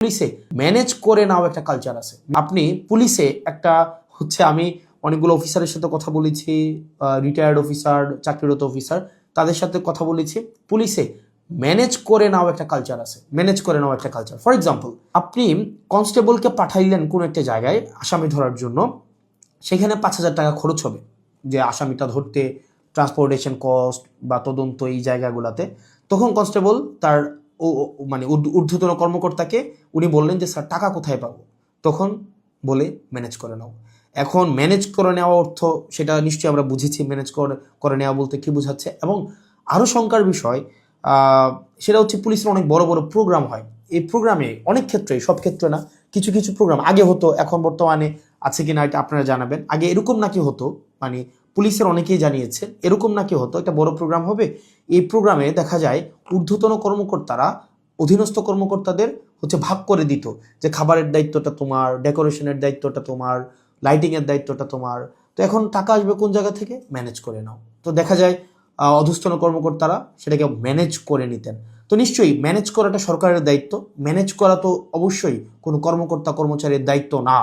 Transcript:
পুলিশে ম্যানেজ করে নাও একটা কালচার আছে। আপনি পুলিশে একটা আমি অনেকগুলো অফিসারের সাথে কথা বলেছি, রিটায়ার্ড অফিসার, চাকরিরত অফিসার, তাদের সাথে কথা বলেছি। পুলিশে ম্যানেজ করে নাও একটা কালচার আছে, ম্যানেজ করে নাও একটা কালচার। ফর এক্সাম্পল, আপনি কনস্টেবলকে পাঠাইলেন কোন একটা জায়গায় আসামি ধরার জন্য, সেখানে 5,000 টাকা খরচ হবে যে আসামিটা ধরতে, ট্রান্সপোর্টেশন কস্ট বা তদন্ত এই জায়গাগুলোতে। তখন কনস্টেবল তার ঊর্ধ্বতন কর্মকর্তাকে উনি বললেন যে স্যার টাকা কোথায় পাবো? তখন বলে ম্যানেজ করে নাও। এখন ম্যানেজ করে নেওয়া অর্থ সেটা নিশ্চয়ই আমরা বুঝেছি, ম্যানেজ করে নেওয়া বলতে কি বোঝাচ্ছে। এবং আরও শঙ্কার বিষয় সেটা হচ্ছে পুলিশের অনেক বড় বড় প্রোগ্রাম হয়। এই প্রোগ্রামে অনেক ক্ষেত্রে, সব ক্ষেত্রে না, কিছু কিছু প্রোগ্রাম আগে হতো, এখন বর্তমানে আছে কিনা এটা আপনারা জানাবেন। আগে এরকম নাকি হতো, পুলিশের অনেকেই জানিয়েছে এরকম নাকি হতো, একটা বড় প্রোগ্রাম হবে, এই প্রোগ্রামে দেখা যায় ঊর্ধ্বতন কর্মকর্তারা অধীনস্থ কর্মকর্তাদের ভাগ করে দিত যে খাবারের দায়িত্বটা তোমার, ডেকোরেশনের দায়িত্বটা তোমার, লাইটিং এর দায়িত্বটা তোমার। তো এখন টাকা আসবে কোন জায়গা থেকে? ম্যানেজ করে নাও। তো দেখা যায় অধস্তন কর্মকর্তারা সেটাকে ম্যানেজ করে নিতেন। তো নিশ্চয়ই ম্যানেজ করাটা সরকারের দায়িত্ব, ম্যানেজ করা তো অবশ্যই কোনো কর্মকর্তা কর্মচারীর দায়িত্ব না।